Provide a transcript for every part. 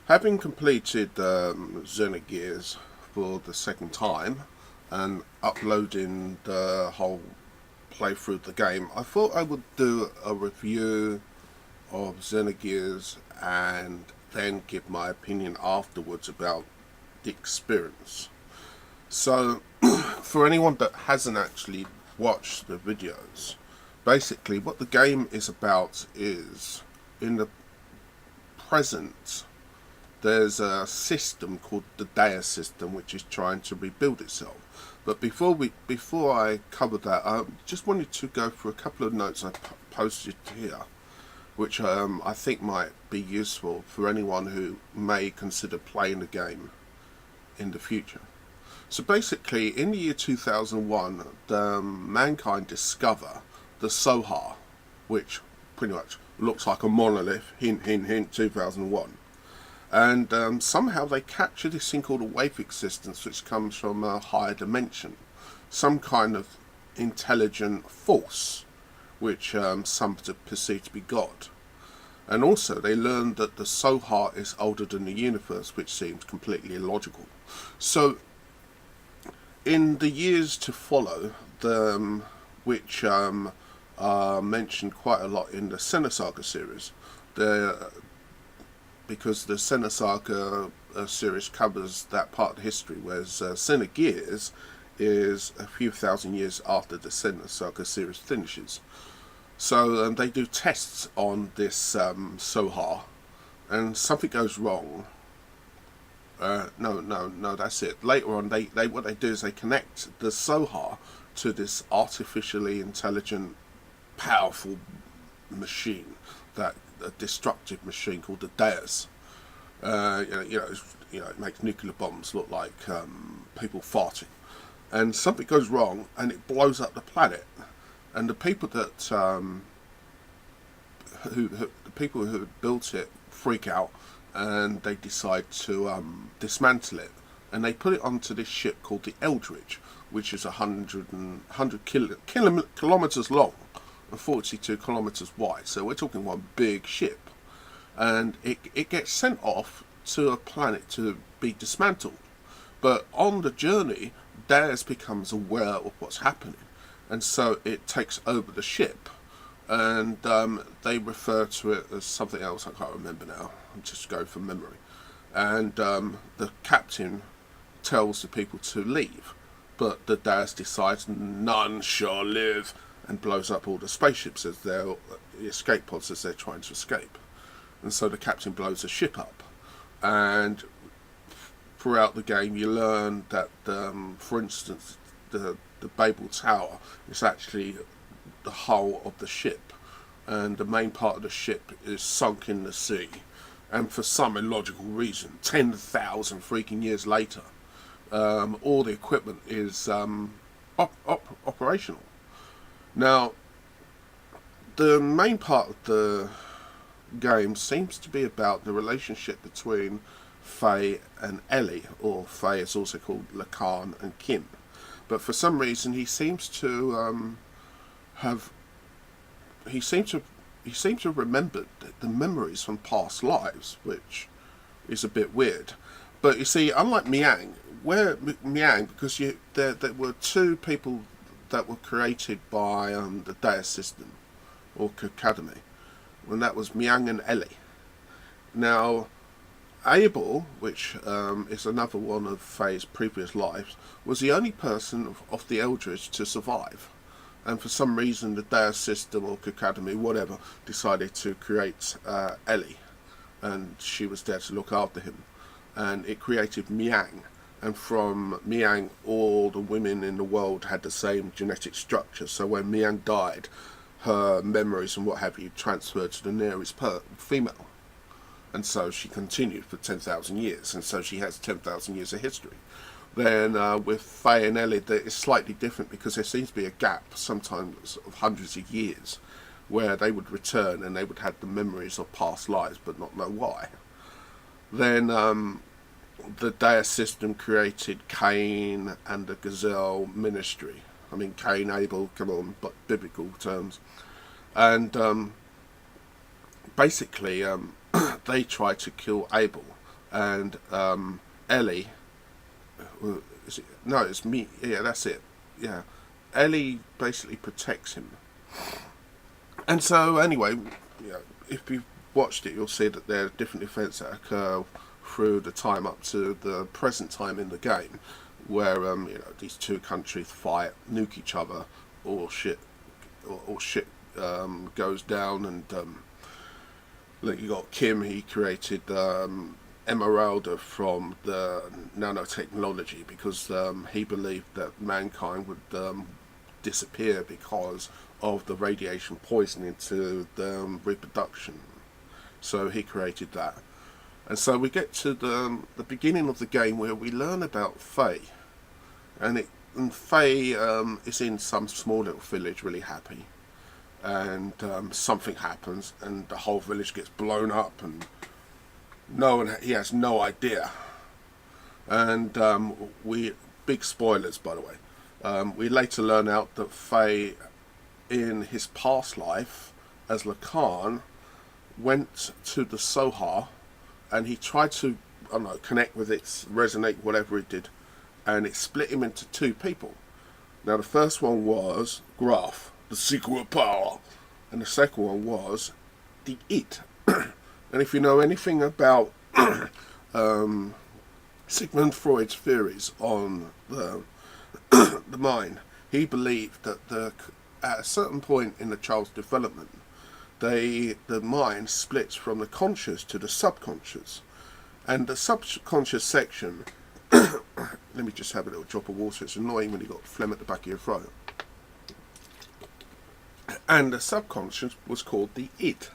Having completed Xenogears for the second time and uploading the whole playthrough of the game, I thought I would do a review of Xenogears and then give my opinion afterwards about the experience. So, for anyone that hasn't actually watched the videos, basically what the game is about is in the present there's a system called the Deus system which is trying to rebuild itself. But before I cover that, I just wanted to go through a couple of notes I posted here, which I think might be useful for anyone who may consider playing the game in the future. So basically, in the year 2001, mankind discover the Sohar, which pretty much looks like a monolith. Hint, hint, hint. 2001. And somehow they capture this thing called a wave existence, which comes from a higher dimension, some kind of intelligent force, which some perceive to be God. And also they learn that the Sohar is older than the universe, which seems completely illogical. So in the years to follow, which are mentioned quite a lot in the Xenosaga series, because the Xenosaga series covers that part of history, whereas Xenogears is a few thousand years after the Xenosaga series finishes. So they do tests on this Sohar, and something goes wrong. No, that's it. Later on, they what they do is they connect the Sohar to this artificially intelligent, powerful machine, that a destructive machine called the Deus. It makes nuclear bombs look like people farting, and something goes wrong, and it blows up the planet. And the people that the people who built it freak out, and they decide to dismantle it, and they put it onto this ship called the Eldridge, which is 100 kilometers long and 42 kilometers wide. So we're talking one big ship, and it gets sent off to a planet to be dismantled. But on the journey, Deus becomes aware of what's happening, and so it takes over the ship, and they refer to it as something else I can't remember now. I'm just going from memory. And the captain tells the people to leave, but the Deus decides none shall live, and blows up all the spaceships as their escape pods as they're trying to escape. And so the captain blows the ship up. And throughout the game you learn that, for instance, the Babel Tower is actually the hull of the ship, and the main part of the ship is sunk in the sea. And for some illogical reason, 10,000 freaking years later, all the equipment is operational. Now, the main part of the game seems to be about the relationship between Faye and Ellie, or Faye is also called Lacan and Kim. But for some reason, he seems to he seems to remember the memories from past lives, which is a bit weird. But you see, unlike Miang, because there were two people that were created by the Deus system, or Academy, and that was Miang and Ellie. Now, Abel, which is another one of Faye's previous lives, was the only person of the Eldridge to survive. And for some reason, the Deus system or Academy, whatever, decided to create Ellie, and she was there to look after him. And it created Miang, and from Miang, all the women in the world had the same genetic structure. So when Miang died, her memories and what have you transferred to the nearest female. And so she continued for 10,000 years, and so she has 10,000 years of history. Then with Faye and Ellie, it's slightly different, because there seems to be a gap, sometimes of hundreds of years, where they would return and they would have the memories of past lives but not know why. Then the Deus system created Cain and the Gazelle ministry. I mean, Cain, Abel, come on, but biblical terms. And basically, they tried to kill Abel, and Ellie, is it, no, it's me. Yeah, that's it. Yeah, Ellie basically protects him, and so anyway, yeah, if you've watched it, you'll see that there are different events that occur through the time up to the present time in the game, where these two countries fight, nuke each other, or shit, or shit goes down, and like you got Kim. He created Emeralda from the nanotechnology because he believed that mankind would disappear because of the radiation poisoning to the reproduction. So he created that. And so we get to the beginning of the game where we learn about Faye. And Faye is in some small little village really happy. And something happens and the whole village gets blown up and he has no idea. And big spoilers by the way, we later learn out that Faye in his past life as Lacan went to the Sohar and he tried to, I don't know, connect with it, resonate, whatever it did, and it split him into two people. Now the first one was Graph, the seeker of power, and the second one was the It. And if you know anything about Sigmund Freud's theories on the mind, he believed that at a certain point in the child's development, the mind splits from the conscious to the subconscious, and the subconscious section. Let me just have a little drop of water. It's annoying when you've got phlegm at the back of your throat. And the subconscious was called the id.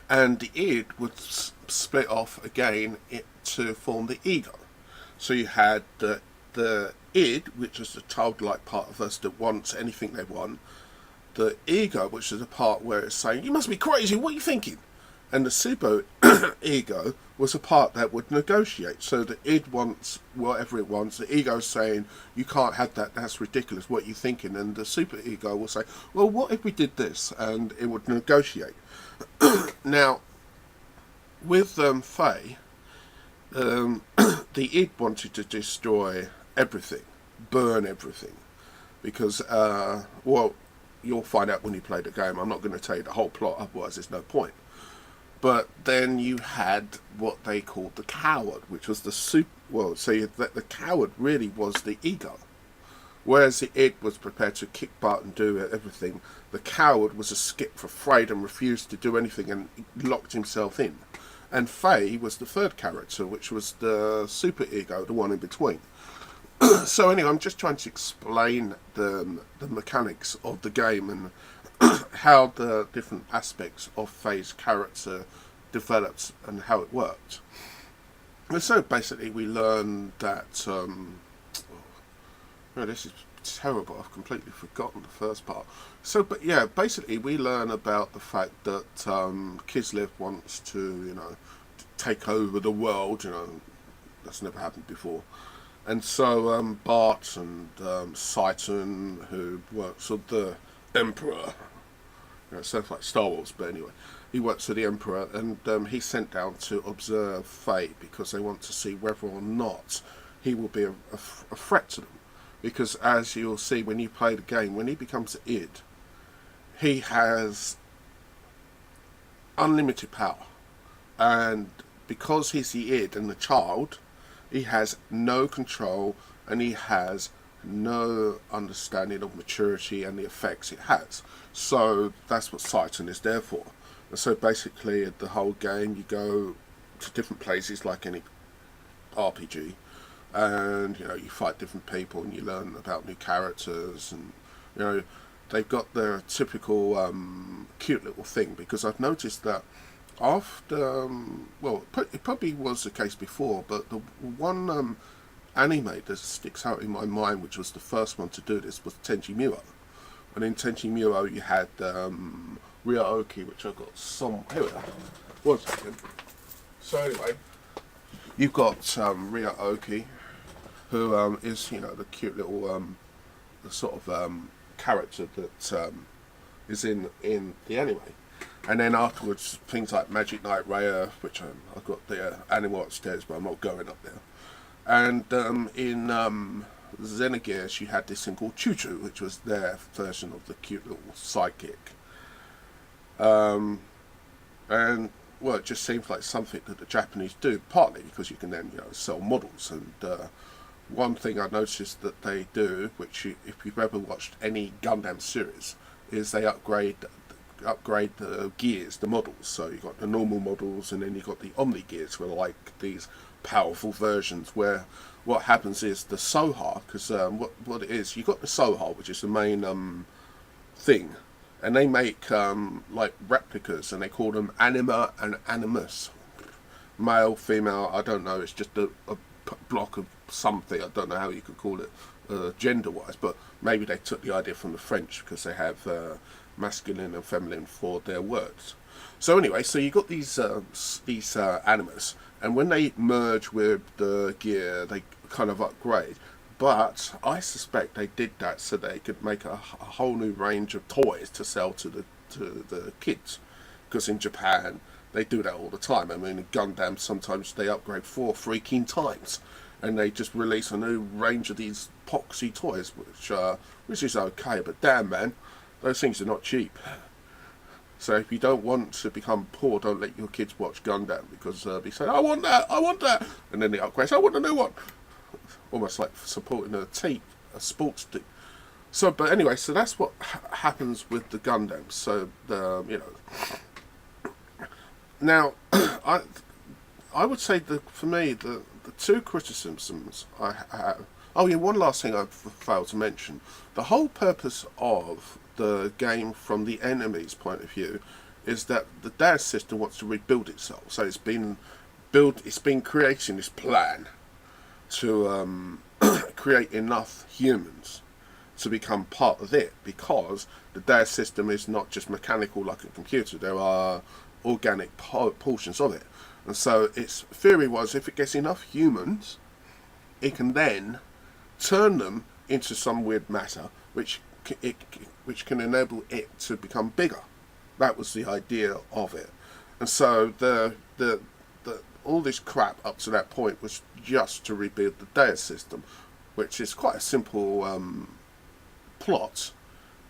And the id would split off again to form the ego. So you had the id, which is the childlike part of us that wants anything they want. The ego, which is the part where it's saying, you must be crazy, what are you thinking? And the super ego was a part that would negotiate. So the id wants whatever it wants. The ego is saying, you can't have that, that's ridiculous, what are you thinking? And the super ego will say, well, what if we did this? And it would negotiate. Now, with Faye, the id wanted to destroy everything, burn everything. Because, you'll find out when you play the game. I'm not going to tell you the whole plot, otherwise there's no point. But then you had what they called the coward, which was the the coward really was the ego. Whereas the id was prepared to kick butt and do everything, the coward was a skip for afraid and refused to do anything and locked himself in. And Faye was the third character, which was the super ego, the one in between. So anyway, I'm just trying to explain the mechanics of the game and how the different aspects of Faye's character developed and how it worked. And so basically we learned that this is terrible, I've completely forgotten the first part. So but yeah, basically we learn about the fact that Kislev wants to take over the world. That's never happened before. And so Bart and Saitun, who works with the Emperor, it sounds like Star Wars, but anyway, he works for the Emperor, and he's sent down to observe Faye because they want to see whether or not he will be a threat to them. Because as you'll see when you play the game, when he becomes id, he has unlimited power, and because he's the id and the child, he has no control and he has no understanding of maturity and the effects it has. So that's what Saitun is there for. And so basically the whole game, you go to different places like any RPG, and you fight different people and you learn about new characters, and they've got their typical cute little thing, because I've noticed that after, it probably was the case before, but the one anime that sticks out in my mind, which was the first one to do this, was Tenchi Muyo. And in Tenchi Muyo you had Ryoki, which I've got here we are. 1 second. So anyway, you've got Ryoki, who is the cute little the sort of character that is in the anime. And then afterwards, things like Magic Knight Raya, which I've got the animal upstairs, but I'm not going up there. And in Xenogears, you had this thing called Choo Choo, which was their version of the cute little sidekick. Um, and well, it just seems like something that the Japanese do, partly because you can then sell models. And one thing I noticed that they do, which if you've ever watched any Gundam series, is they upgrade the gears, the models. So you've got the normal models, and then you've got the Omni gears, where like these powerful versions where what happens is the Soha, because what it is, you've got the Soha, which is the main thing, and they make like replicas, and they call them Anima and Animus, male, female, I don't know, it's just a block of something, I don't know how you could call it gender wise, but maybe they took the idea from the French because they have masculine and feminine for their words. So anyway, so you got these animus, and when they merge with the gear, they kind of upgrade. But I suspect they did that so they could make a whole new range of toys to sell to the kids, because in Japan they do that all the time. I mean, in Gundam sometimes they upgrade 4 freaking times, and they just release a new range of these poxy toys, which is okay. But damn, man, those things are not cheap. So if you don't want to become poor, don't let your kids watch Gundam, because they say, I want that, and then they upgrade, I want a new one. Almost like supporting a sports team. So, but anyway, so that's what happens with the Gundam. So, now, I would say that for me, the two criticisms I have. Oh yeah, one last thing I've failed to mention. The whole purpose of the game from the enemy's point of view is that the DAS system wants to rebuild itself. So it's been creating this plan to create enough humans to become part of it, because the DAS system is not just mechanical like a computer. There are organic portions of it. And so its theory was, if it gets enough humans, it can then turn them into some weird matter, which can enable it to become bigger. That was the idea of it. And so the all this crap up to that point was just to rebuild the Deus system, which is quite a simple plot,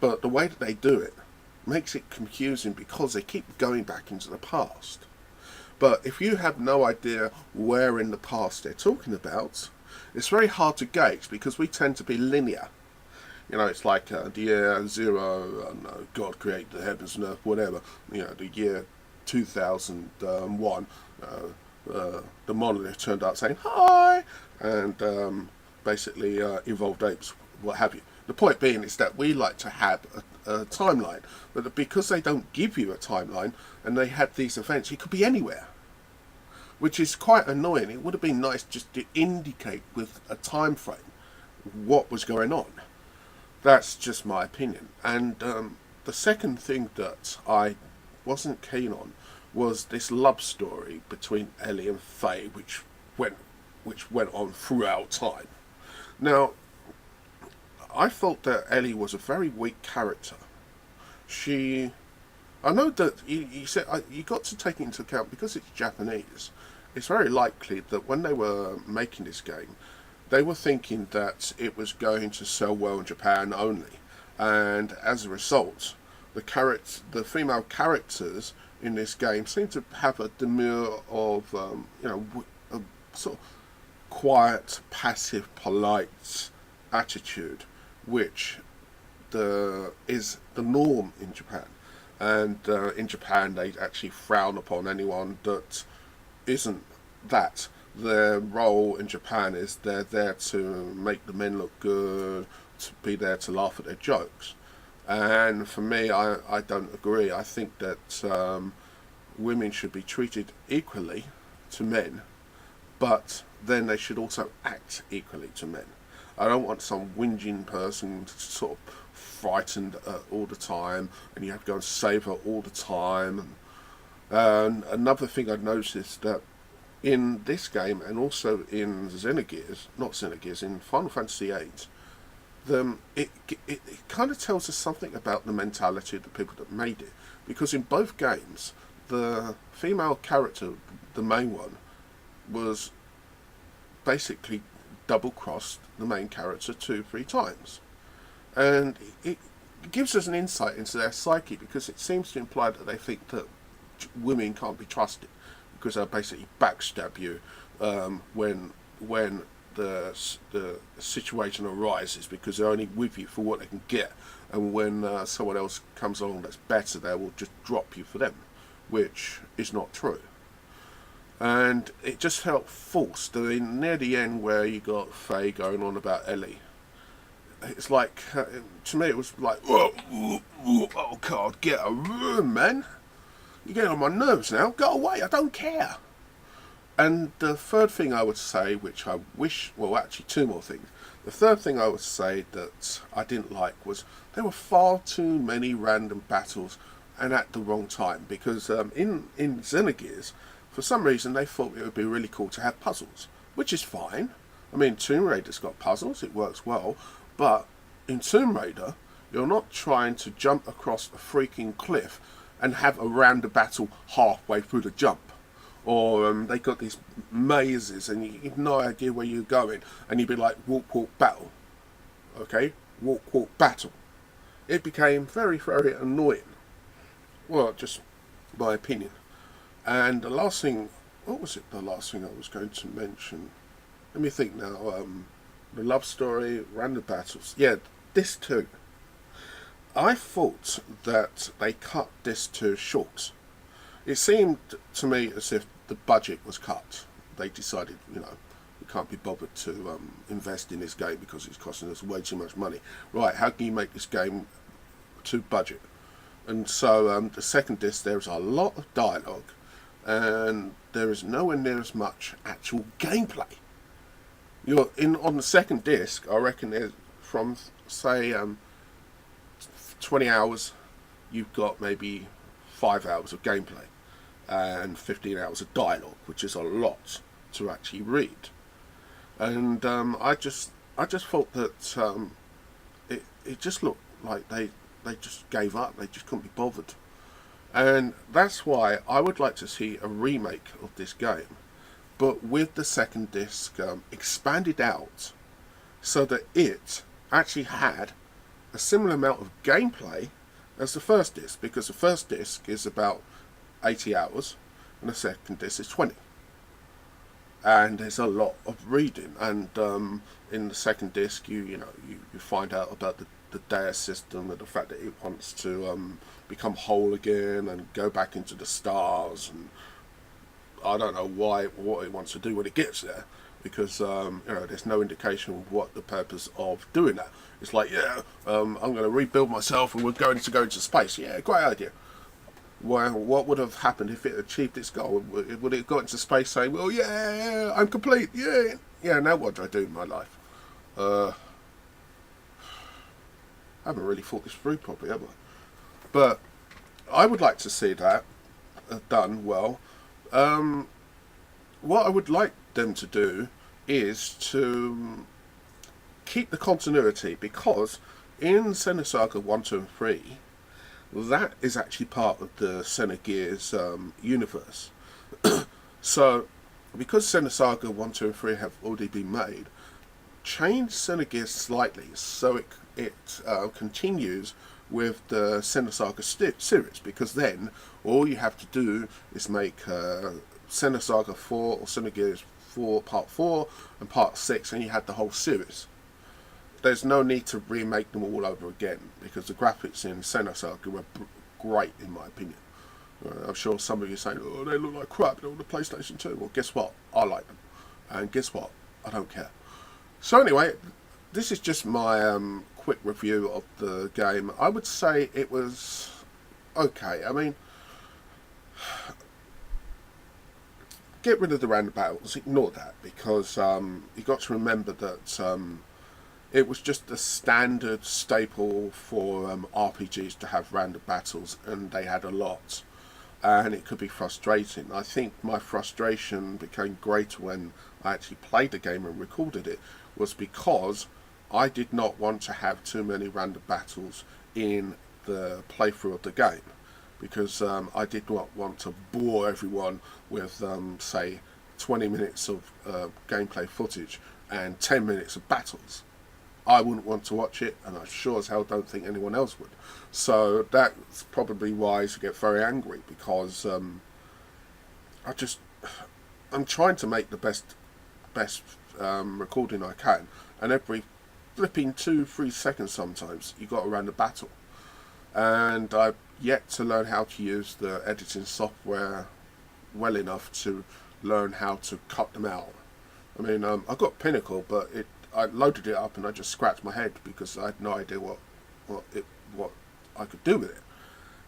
but the way that they do it makes it confusing because they keep going back into the past. But if you have no idea where in the past they're talking about, it's very hard to gauge, because we tend to be linear. It's like the year 0, God created the heavens and earth, whatever. The year 2001, the monolith turned out saying hi, and basically evolved apes, what have you. The point being is that we like to have a timeline, but because they don't give you a timeline and they had these events, it could be anywhere, which is quite annoying. It would have been nice just to indicate with a time frame what was going on. That's just my opinion. And the second thing that I wasn't keen on was this love story between Ellie and Faye, which went on throughout time. Now, I thought that Ellie was a very weak character. I know that you said you got to take into account, because it's Japanese. It's very likely that when they were making this game, they were thinking that it was going to sell well in Japan only, and as a result, the female characters in this game seem to have a demure of a sort of quiet, passive, polite attitude, which is the norm in Japan. And in Japan, they actually frown upon anyone that isn't that. Their role in Japan is they're there to make the men look good, to be there to laugh at their jokes. And for me, I don't agree. I think that women should be treated equally to men, but then they should also act equally to men. I don't want some whinging person sort of frightened all the time, and you have to go and save her all the time. And another thing I noticed that in this game, and also in Xenogears, in Final Fantasy VIII, it kind of tells us something about the mentality of the people that made it. because in both games, the female character, the main one, was basically double-crossed the main character 2-3 times. And it gives us an insight into their psyche, because it seems to imply that they think that women can't be trusted, because they'll basically backstab you when the situation arises, because they're only with you for what they can get, and when someone else comes along that's better, they will just drop you for them, which is not true. And it just felt forced. I mean, near the end, where you got Faye going on about Ellie, it's like, to me it was like, oh God, get a room, man, you're getting on my nerves now, go away, I don't care. And the third thing I would say, which I wish, well, actually two more things. The third thing I would say that I didn't like was there were far too many random battles, and at the wrong time, because in Xenogears, for some reason they thought it would be really cool to have puzzles, which is fine. I mean, Tomb Raider's got puzzles, it works well, but in Tomb Raider, you're not trying to jump across a freaking cliff and have a random battle halfway through the jump. Or they got these mazes and you've no idea where you're going, and you'd be like, walk, walk, battle. Okay? Walk, walk, battle. It became very, very annoying. Well, just my opinion. And the last thing, what was it the last thing I was going to mention? Let me think now. The love story, random battles. Yeah, this too. I thought that they cut this too short. It seemed to me as if the budget was cut. They decided, we can't be bothered to invest in this game because it's costing us way too much money. Right, how can you make this game to budget? And so the second disc, there's a lot of dialogue, and there is nowhere near as much actual gameplay. On the second disc, I reckon there's from, say, 20 hours, you've got maybe 5 hours of gameplay and 15 hours of dialogue, which is a lot to actually read. And I just thought that it just looked like they just gave up. They just couldn't be bothered. And that's why I would like to see a remake of this game, but with the second disc expanded out so that it actually had a similar amount of gameplay as the first disc, because the first disc is about 80 hours and the second disc is 20, and there's a lot of reading. And in the second disc you find out about the Deus system, and the fact that it wants to become whole again and go back into the stars, and I don't know what it wants to do when it gets there, because there's no indication of what the purpose of doing that. It's like, I'm going to rebuild myself and we're going to go into space. Yeah, great idea. Well, what would have happened if it achieved its goal? Would it have got into space saying, well, yeah, I'm complete, yeah, now what do I do in my life? I haven't really thought this through properly, have I? But I would like to see that done well. What I would like them to do is to keep the continuity, because in Xenosaga 1, 2 and 3, that is actually part of the Xenogears universe. So, because Xenosaga 1, 2 and 3 have already been made, change Xenogears slightly so it continues with the Xenosaga series, because then all you have to do is make Xenosaga 4 or Xenogears 4 Part 4 and Part 6, and you had the whole series. There's no need to remake them all over again, because the graphics in Xenosaga were great in my opinion. I'm sure some of you are saying, oh, they look like crap, they're on the PlayStation 2. Well, guess what? I like them. And guess what? I don't care. So anyway, this is just my quick review of the game. I would say it was okay. I mean, get rid of the random battles, ignore that, because you've got to remember that it was just a standard staple for RPGs to have random battles, and they had a lot, and it could be frustrating. I think my frustration became greater when I actually played the game and recorded it, was because I did not want to have too many random battles in the playthrough of the game. because I did not want to bore everyone with, say, 20 minutes of gameplay footage and 10 minutes of battles. I wouldn't want to watch it, and I sure as hell don't think anyone else would. So that's probably why I get very angry, because I just I'm trying to make the best recording I can, and every flipping 2-3 seconds sometimes you got to run a battle, and I've yet to learn how to use the editing software well enough to learn how to cut them out. I mean, I got Pinnacle, but I loaded it up and I just scratched my head because I had no idea what I could do with it.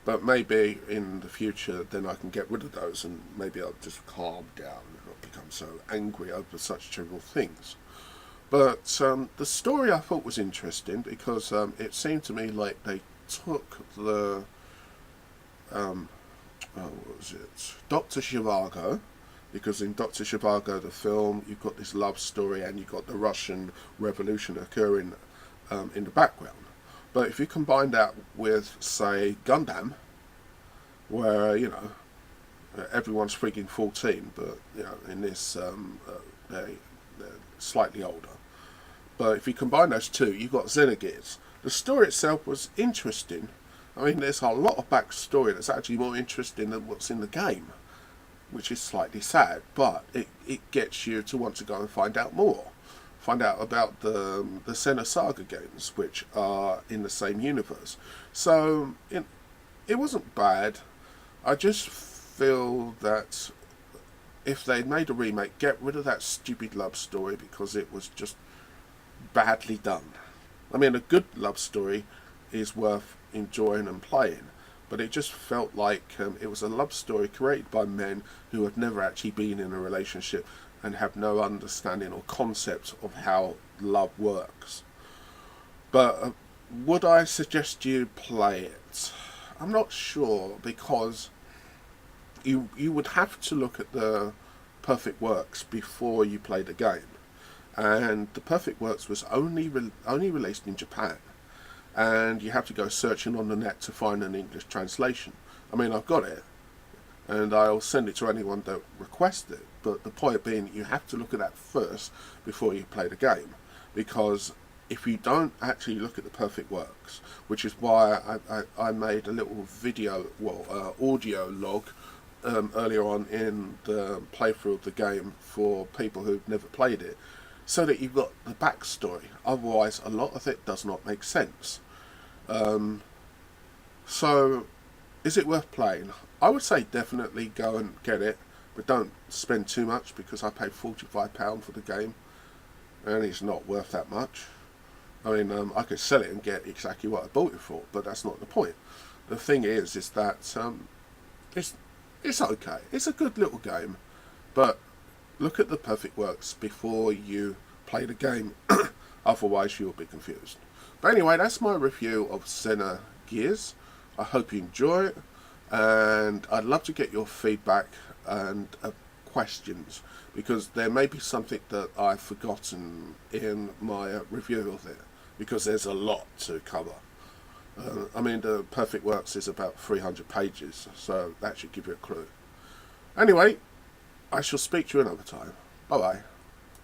But maybe in the future, then I can get rid of those, and maybe I'll just calm down and not become so angry over such trivial things. But the story I thought was interesting because it seemed to me like they took the what was it, Dr. Zhivago, because in Dr. Zhivago, the film, you've got this love story and you've got the Russian Revolution occurring in the background. But if you combine that with, say, Gundam, where, you know, everyone's freaking 14, but, you know, in this, they're slightly older. But if you combine those two, you've got Xenogears. The story itself was interesting. I mean, there's a lot of backstory that's actually more interesting than what's in the game, which is slightly sad, but it gets you to want to go and find out more. Find out about the Xenosaga games, which are in the same universe. So it wasn't bad. I just feel that if they made a remake, get rid of that stupid love story because it was just badly done. I mean, a good love story is worth enjoying and playing, but it just felt like it was a love story created by men who had never actually been in a relationship and have no understanding or concept of how love works. But would I suggest you play it? I'm not sure, because you would have to look at the Perfect Works before you play the game, and the Perfect Works was only released in Japan, and you have to go searching on the net to find an English translation. I mean, I've got it, and I'll send it to anyone that requests it, but the point being, you have to look at that first before you play the game, because if you don't actually look at the Perfect Works, which is why I made a little video, audio log earlier on in the playthrough of the game for people who've never played it, so that you've got the backstory. Otherwise, a lot of it does not make sense. So, is it worth playing? I would say definitely go and get it, but don't spend too much, because I paid £45 for the game, and it's not worth that much. I mean, I could sell it and get exactly what I bought it for, but that's not the point. The thing is that it's okay. It's a good little game, but look at the Perfect Works before you play the game, otherwise you'll be confused. But anyway, that's my review of Xenogears. I hope you enjoy it, and I'd love to get your feedback and questions, because there may be something that I've forgotten in my review of it, because there's a lot to cover. I mean, the Perfect Works is about 300 pages, so that should give you a clue. Anyway, I shall speak to you another time. Bye bye.